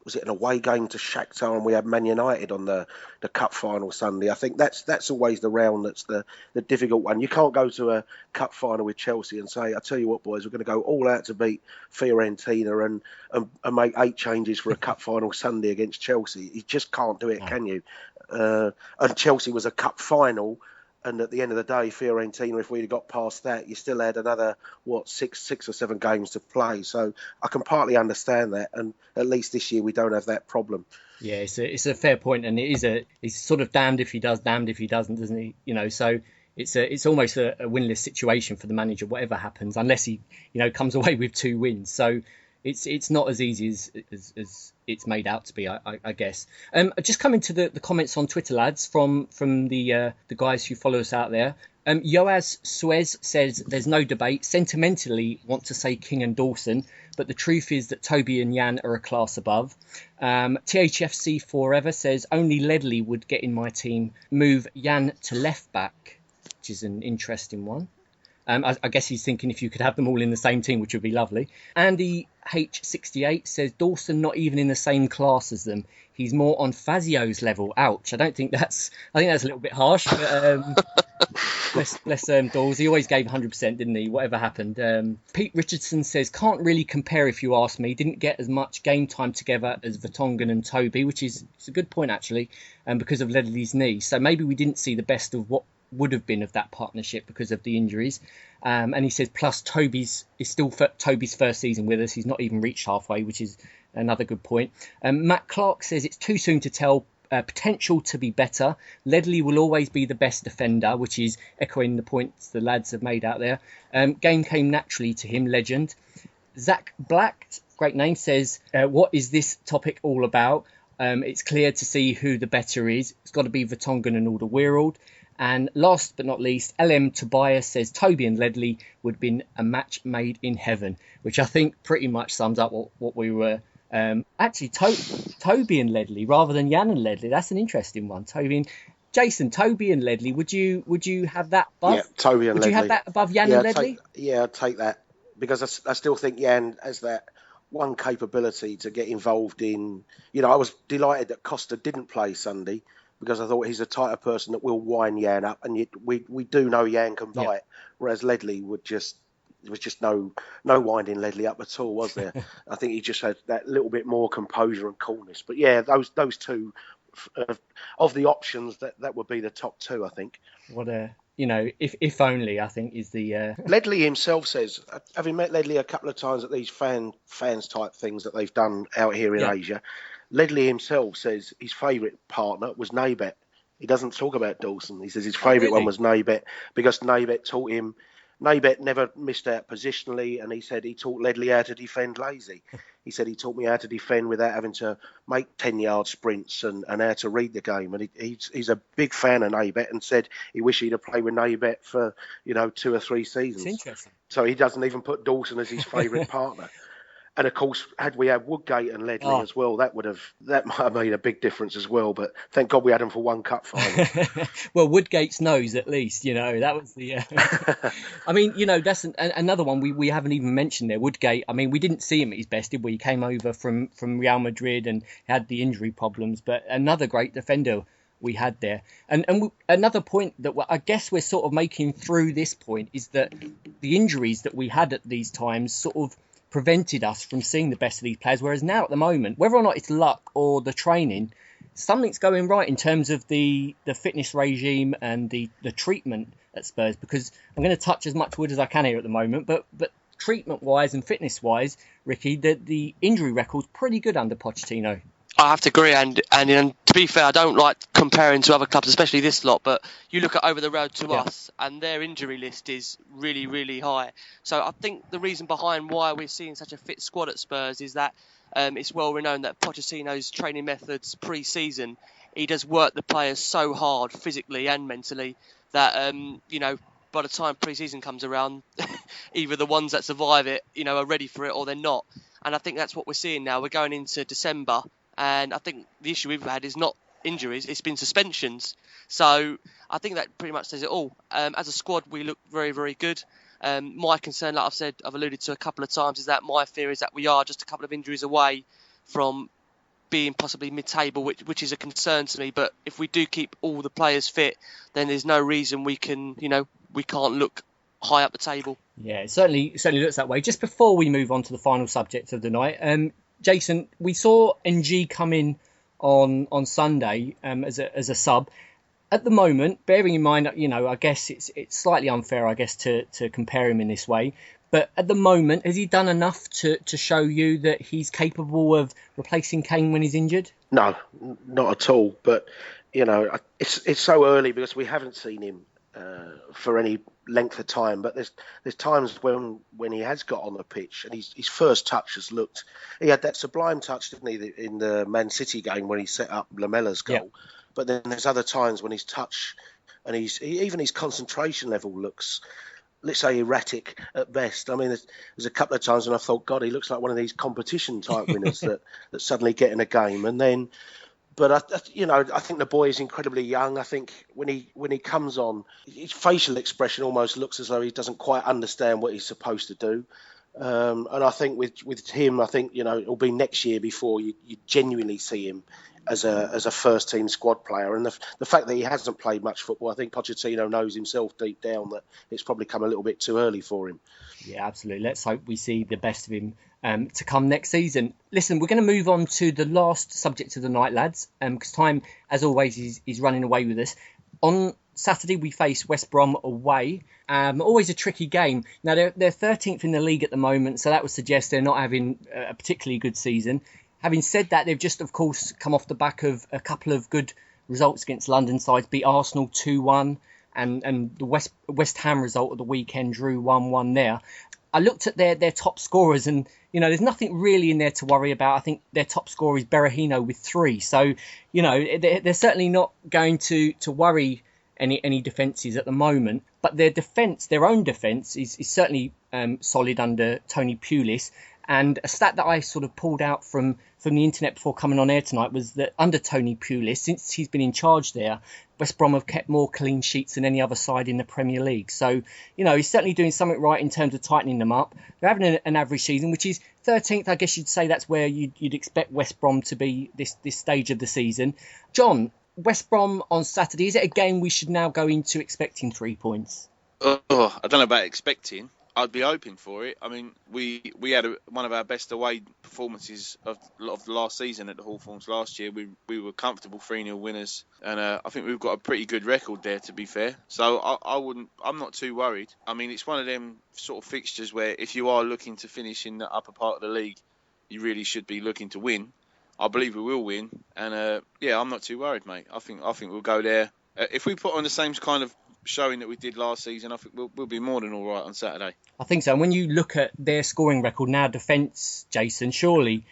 was it an away game to Shakhtar, and we had Man United on the cup final Sunday. I think that's always the round that's the difficult one. You can't go to a cup final with Chelsea and say, I tell you what, boys, we're going to go all out to beat Fiorentina and make 8 changes for a cup final Sunday against Chelsea. You just can't do it, can you? And Chelsea was a cup final. And at the end of the day, Fiorentina, if we'd have got past that, you still had another, six or seven games to play. So I can partly understand that. And at least this year we don't have that problem. Yeah, it's a fair point, and he's sort of damned if he does, damned if he doesn't, doesn't he? So it's almost a winless situation for the manager, whatever happens, unless he comes away with 2 wins. So it's not as easy as it's made out to be, I guess. Just coming to the comments on Twitter, lads, from the guys who follow us out there. Yoaz Suez says there's no debate. Sentimentally want to say King and Dawson, but the truth is that Toby and Jan are a class above. THFC Forever says only Ledley would get in my team. Move Jan to left back, which is an interesting one. I guess he's thinking if you could have them all in the same team, which would be lovely. Andy H68 says Dawson not even in the same class as them. He's more on Fazio's level. Ouch. I think that's a little bit harsh. But, bless Daws. He always gave 100%, didn't he? Whatever happened. Pete Richardson says can't really compare if you ask me. Didn't get as much game time together as Vertonghen and Toby, which is a good point actually, because of Ledley's knee. So maybe we didn't see the best of what would have been of that partnership because of the injuries. And he says plus Toby's first season with us. He's not even reached halfway, which is another good point. Matt Clark says it's too soon to tell. Potential to be better. Ledley will always be the best defender, which is echoing the points the lads have made out there. Game came naturally to him, legend. Zach Black, great name, says what is this topic all about? It's clear to see who the better is. It's got to be Vertonghen and Alderweireld. And last but not least, LM Tobias says Toby and Ledley would have been a match made in heaven, which I think pretty much sums up what we were. Actually, Toby and Ledley rather than Jan and Ledley. That's an interesting one. Toby and Ledley. Would you have that above? Yeah, Toby and would Ledley. You have that above Jan and Ledley? I'd take that because I still think Jan has that one capability to get involved in. I was delighted that Costa didn't play Sunday, because I thought he's a type of person that will wind Jan up, and yet we do know Jan can bite, whereas Ledley there was just no winding Ledley up at all, was there? I think he just had that little bit more composure and coolness. But yeah, those two of the options that would be the top 2, I think. What if only, I think is the Ledley himself says, having met Ledley a couple of times at these fans type things that they've done out here in Asia. Ledley himself says his favourite partner was Naybet. He doesn't talk about Dawson. He says his favourite one was Naybet because Naybet taught him. Naybet never missed out positionally, and he said he taught Ledley how to defend lazy. He said he taught me how to defend without having to make 10-yard sprints and how to read the game. And he's a big fan of Naybet and said he wished he'd have played with Naybet for 2 or 3 seasons. It's interesting. So he doesn't even put Dawson as his favourite partner. And of course, had we had Woodgate and Ledley as well, that might have made a big difference as well. But thank God we had them for one cup final. Well, Woodgate's nose, at least, that was the. I mean, that's another one we haven't even mentioned there. Woodgate. I mean, we didn't see him at his best, did we? He came over from Real Madrid and had the injury problems, but another great defender we had there. And another point that I guess we're sort of making through this point is that the injuries that we had at these times sort of prevented us from seeing the best of these players, whereas now at the moment, whether or not it's luck or the training, something's going right in terms of the fitness regime and the treatment at Spurs, because I'm going to touch as much wood as I can here at the moment, but treatment wise and fitness wise, Ricky, the injury record's pretty good under Pochettino. I have to agree, and to be fair, I don't like comparing to other clubs, especially this lot, but you look at over the road to us, and their injury list is really, really high. So I think the reason behind why we're seeing such a fit squad at Spurs is that it's well renowned that Pochettino's training methods pre-season, he does work the players so hard physically and mentally that, by the time pre-season comes around, either the ones that survive it, are ready for it or they're not. And I think that's what we're seeing now. We're going into December. And I think the issue we've had is not injuries, it's been suspensions. So I think that pretty much says it all. As a squad, we look very, very good. My concern, like I've alluded to a couple of times, is that my fear is that we are just a couple of injuries away from being possibly mid-table, which is a concern to me. But if we do keep all the players fit, then there's no reason we can't look high up the table. Yeah, it certainly looks that way. Just before we move on to the final subject of the night, Jason, we saw NG come in on Sunday as a sub. At the moment, bearing in mind, I guess it's slightly unfair, to compare him in this way. But at the moment, has he done enough to show you that he's capable of replacing Kane when he's injured? No, not at all. But, it's so early because we haven't seen him for any length of time. But there's times when he has got on the pitch and his first touch has looked... He had that sublime touch, didn't he, in the Man City game when he set up Lamella's goal. Yep. But then there's other times when his touch and even his concentration level looks... let's say erratic at best. I mean, there's a couple of times when I thought, God, he looks like one of these competition type winners that suddenly get in a game. And then, but I think the boy is incredibly young. I think when he comes on, his facial expression almost looks as though he doesn't quite understand what he's supposed to do. And I think with him, I think it'll be next year before you genuinely see him as a first team squad player. And the fact that he hasn't played much football, I think Pochettino knows himself deep down that it's probably come a little bit too early for him. Yeah, absolutely. Let's hope we see the best of him to come next season. Listen, we're going to move on to the last subject of the night, lads, because time, as always, is running away with us. On Saturday, we face West Brom away. Always a tricky game. Now, they're 13th in the league at the moment, so that would suggest they're not having a particularly good season. Having said that, they've just, of course, come off the back of a couple of good results against London sides, beat Arsenal 2-1, and the West Ham result of the weekend drew 1-1 there. I looked at their top scorers, and there's nothing really in there to worry about. I think their top scorer is Berahino with 3. So, they're certainly not going to worry any defences at the moment. But their own defence, is certainly solid under Tony Pulis. And a stat that I sort of pulled out from the internet before coming on air tonight was that under Tony Pulis, since he's been in charge there, West Brom have kept more clean sheets than any other side in the Premier League. So, he's certainly doing something right in terms of tightening them up. They're having an average season, which is 13th. I guess you'd say that's where you'd expect West Brom to be this stage of the season. John, West Brom on Saturday, is it a game we should now go into expecting 3 points? I don't know about expecting. I'd be hoping for it. I mean, we had one of our best away performances of the last season at the Hawthorns last year. We were comfortable 3-0 winners, and I think we've got a pretty good record there, to be fair. So I'm not too worried. I mean, it's one of them sort of fixtures where if you are looking to finish in the upper part of the league, you really should be looking to win. I believe we will win, and I'm not too worried, mate. I think we'll go there. If we put on the same kind of showing that we did last season, I think we'll be more than all right on Saturday. I think so. And when you look at their scoring record now, defence, Jason, surely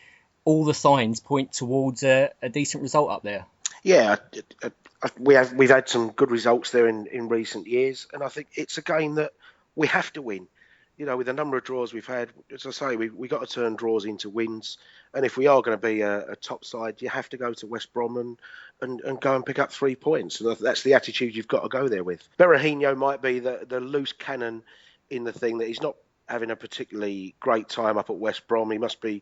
all the signs point towards a decent result up there. Yeah, we've had some good results there in recent years, and I think it's a game that we have to win. With the number of draws we've had, as I say, we got to turn draws into wins. And if we are going to be a top side, you have to go to West Brom and go and pick up 3 points. And that's the attitude you've got to go there with. Berahino might be the loose cannon in the thing, that he's not having a particularly great time up at West Brom. He must be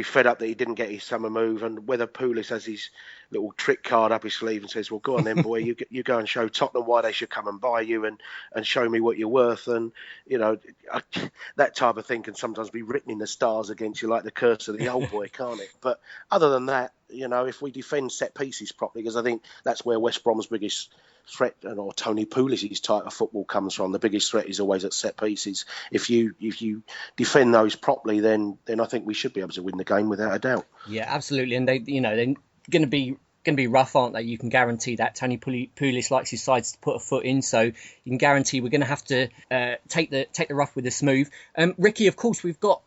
fed up that he didn't get his summer move, and whether Pulis has his little trick card up his sleeve and says, well, go on then, boy, you go and show Tottenham why they should come and buy you and show me what you're worth. And, that type of thing can sometimes be written in the stars against you, like the curse of the old boy, can't it? But other than that, if we defend set pieces properly, because I think that's where West Brom's biggest threat, or Tony Pulis' type of football comes from. The biggest threat is always at set pieces. If you defend those properly, then I think we should be able to win the game without a doubt. Yeah, absolutely. And they're going to be rough, aren't they? You can guarantee that. Tony Pulis likes his sides to put a foot in, so you can guarantee we're going to have to take the rough with the smooth. Ricky, of course, we've got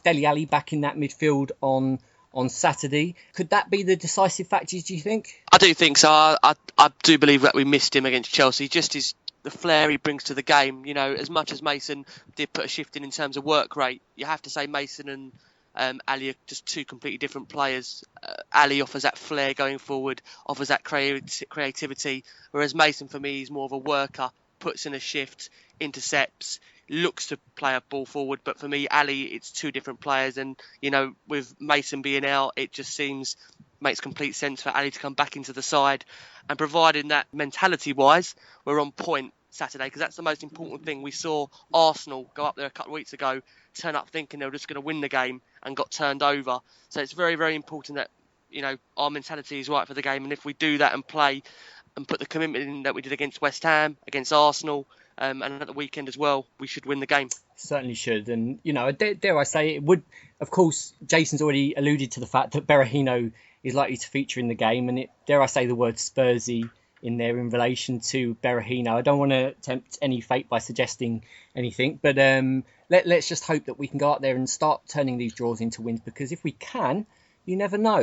Dele Alli back in that midfield on Saturday. Could that be the decisive factors, do you think? I do think so. I do believe that we missed him against Chelsea. Just the flair he brings to the game. As much as Mason did put a shift in terms of work rate, you have to say Mason and Ali are just two completely different players. Ali offers that flair going forward, offers that creativity, whereas Mason, for me, is more of a worker, puts in a shift, intercepts, looks to play a ball forward. But for me, Ali, it's two different players. And, with Mason being out, it just makes complete sense for Ali to come back into the side. And providing that mentality-wise, we're on point Saturday, because that's the most important thing. We saw Arsenal go up there a couple of weeks ago, turn up thinking they were just going to win the game and got turned over. So it's very, very important that, our mentality is right for the game. And if we do that and play and put the commitment in that we did against West Ham, against Arsenal, and at the weekend as well, we should win the game. Certainly should. And, dare I say, it would, of course, Jason's already alluded to the fact that Berahino is likely to feature in the game. And dare I say the word Spursy in there in relation to Berahino. I don't want to tempt any fate by suggesting anything, but let's just hope that we can go out there and start turning these draws into wins, because if we can, you never know.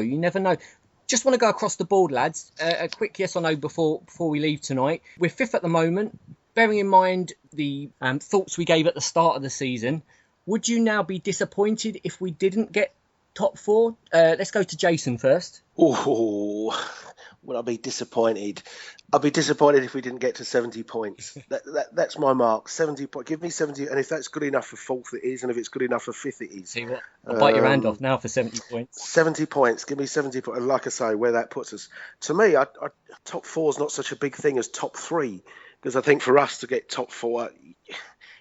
Just want to go across the board, lads. A quick yes or no before we leave tonight. We're fifth at the moment. Bearing in mind the thoughts we gave at the start of the season, would you now be disappointed if we didn't get top four? Let's go to Jason first. Oh, would I be disappointed? I'd be disappointed if we didn't get to 70 points. That's my mark. 70 points. Give me 70, and if that's good enough for fourth, it is, and if it's good enough for fifth, it is. See what? I'll bite your hand off now for 70 points. 70 points. Give me 70 points. And like I say, where that puts us. To me, top four is not such a big thing as top three, because I think for us to get top four,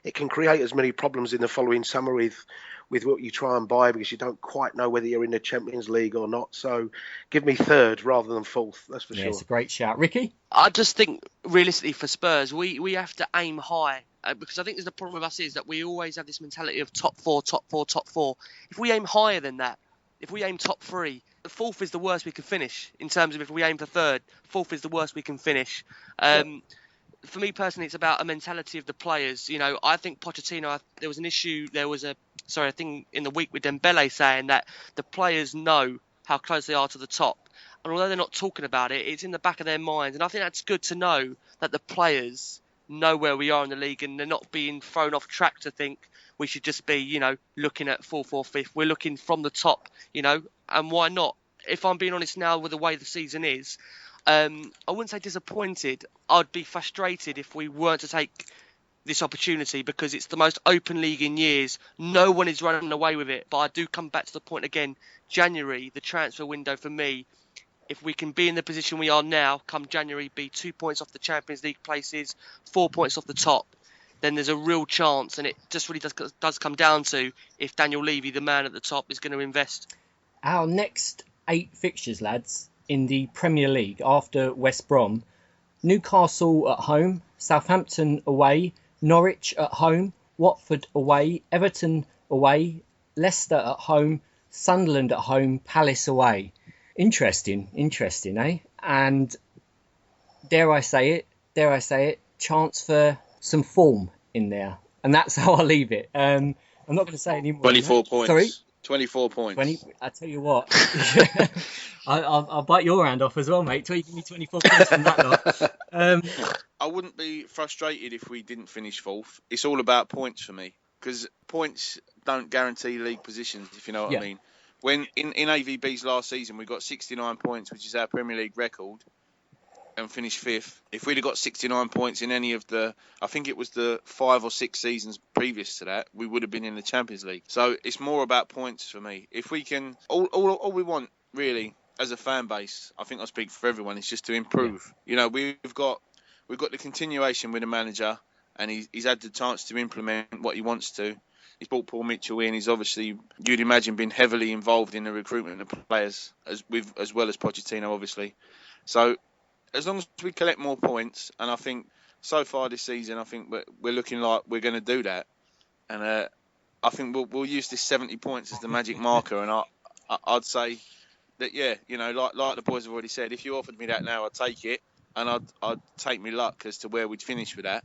it can create as many problems in the following summer with what you try and buy, because you don't quite know whether you're in the Champions League or not. So give me third rather than fourth, that's for sure. It's a great shout. Ricky? I just think, realistically, for Spurs, we have to aim high, because I think there's the problem with us is that we always have this mentality of top four. If we aim higher than that, if we aim top three, the fourth is the worst we can finish. In terms of if we aim for third, fourth is the worst we can finish. For me personally, it's about a mentality of the players. I think Pochettino, there was an issue, a thing in the week with Dembele saying that the players know how close they are to the top. And although they're not talking about it, it's in the back of their minds. And I think that's good to know that the players know where we are in the league, and they're not being thrown off track to think we should just be, looking at fourth or fifth. We're looking from the top, and why not? If I'm being honest now with the way the season is, I wouldn't say disappointed. I'd be frustrated if we weren't to take this opportunity, because it's the most open league in years. No one is running away with it. But I do come back to the point again. January, the transfer window for me, if we can be in the position we are now, come January, be 2 points off the Champions League places, 4 points off the top, then there's a real chance. And it just really does come down to if Daniel Levy, the man at the top, is going to invest. Our next 8 fixtures, lads, in the Premier League after West Brom: Newcastle at home, Southampton away, Norwich at home, Watford away, Everton away, Leicester at home, Sunderland at home, Palace away. Interesting, eh? And dare I say it, chance for some form in there. And that's how I'll leave it. I'm not going to say any more. 24 points. Sorry? 24 points. I tell you what, I'll bite your hand off as well, mate. Till you give me 24 points from that lot. I wouldn't be frustrated if we didn't finish fourth. It's all about points for me, because points don't guarantee league positions, if you know what I mean. When in AVB's last season, we got 69 points, which is our Premier League record, and finished fifth. If we'd have got 69 points in any of I think it was the 5 or 6 seasons previous to that, we would have been in the Champions League. So it's more about points for me. If we can, all we want really as a fan base, I think I speak for everyone, is just to improve. We've got the continuation with the manager, and he's had the chance to implement what he wants to. He's brought Paul Mitchell in. He's obviously, you'd imagine, been heavily involved in the recruitment of players, as well as Pochettino, obviously. So as long as we collect more points, and I think so far this season, I think we're looking like we're going to do that. And I think we'll use this 70 points as the magic marker. And I'd say that, like the boys have already said, if you offered me that now, I'd take it. And I'd take me luck as to where we'd finish with that.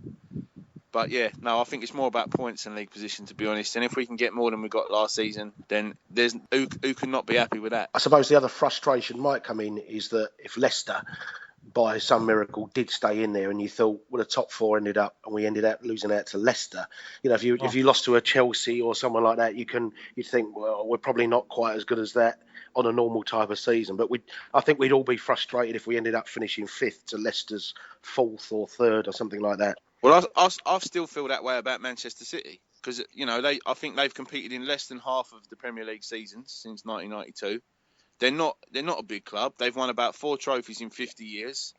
But I think it's more about points and league position, to be honest. And if we can get more than we got last season, then there's who can not be happy with that. I suppose the other frustration might come in is that if Leicester by some miracle did stay in there, and you thought, well, the top four ended up, and we ended up losing out to Leicester. You know, if you lost to a Chelsea or someone like that, you'd think, well, we're probably not quite as good as that on a normal type of season. But I think we'd all be frustrated if we ended up finishing 5th to Leicester's 4th or 3rd or something like that. Well, I still feel that way about Manchester City, because I think they've competed in less than half of the Premier League seasons since 1992. They're not a big club. They've won about 4 trophies in 50 years,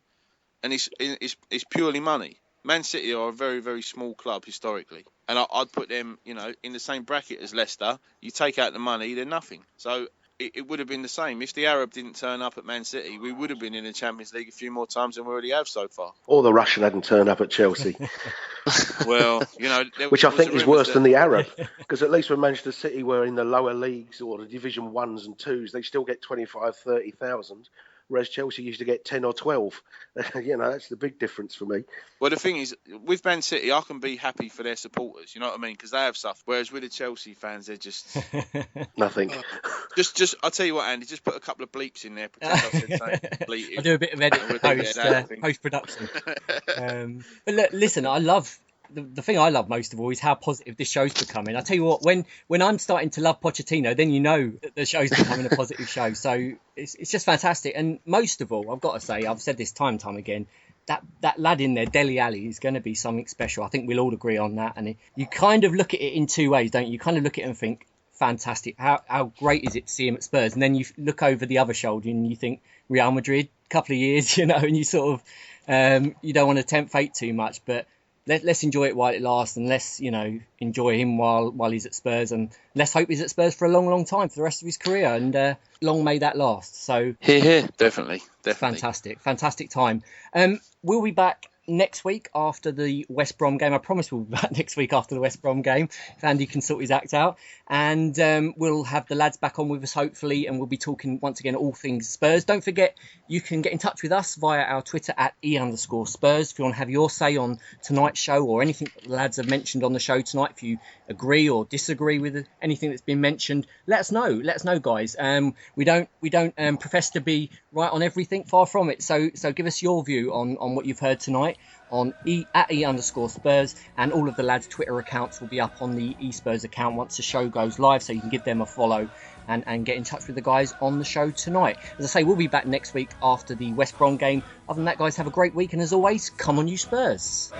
and it's purely money. Man City are a very, very small club historically, and I'd put them, in the same bracket as Leicester. You take out the money, they're nothing. So it would have been the same if the Arab didn't turn up at Man City. We would have been in the Champions League a few more times than we already have so far. Or the Russian hadn't turned up at Chelsea. Well, which I think is worse than the Arab, because at least when Manchester City were in the lower leagues or the Division 1s and 2s, they still get 25, 30,000, whereas Chelsea used to get 10 or 12. That's the big difference for me. Well, the thing is, with Man City, I can be happy for their supporters, you know what I mean? Because they have suffered. Whereas with the Chelsea fans, they're just... Nothing. I'll tell you what, Andy, just put a couple of bleeps in there. Pretend I said something bleated. I'll do a bit of edit post-production. But look, listen, I love... The thing I love most of all is how positive this show's becoming. I tell you what, when I'm starting to love Pochettino, then you know that the show's becoming a positive show. So it's just fantastic. And most of all, I've got to say, I've said this time and time again, that lad in there, Dele Alli, is going to be something special. I think we'll all agree on that. And you kind of look at it in two ways, don't you? You kind of look at it and think, fantastic. How great is it to see him at Spurs? And then you look over the other shoulder and you think Real Madrid, a couple of years, and you sort of, you don't want to tempt fate too much, but let's enjoy it while it lasts, and let's enjoy him while he's at Spurs, and let's hope he's at Spurs for a long, long time for the rest of his career, and long may that last. So here, definitely. Fantastic time. We'll be back next week after the West Brom game. I promise we'll be back next week after the West Brom game, if Andy can sort his act out. And we'll have the lads back on with us, hopefully, and we'll be talking once again all things Spurs. Don't forget, you can get in touch with us via our Twitter at @e_Spurs if you want to have your say on tonight's show or anything that the lads have mentioned on the show tonight. If you agree or disagree with anything that's been mentioned, let us know. Let us know, guys. We don't profess to be right on everything, far from it. So give us your view on what you've heard tonight on @e_Spurs, and all of the lads' Twitter accounts will be up on the e-Spurs account once the show goes live, so you can give them a follow and get in touch with the guys on the show tonight. As I say, we'll be back next week after the West Brom game. Other than that, guys, have a great week, and as always, come on you Spurs.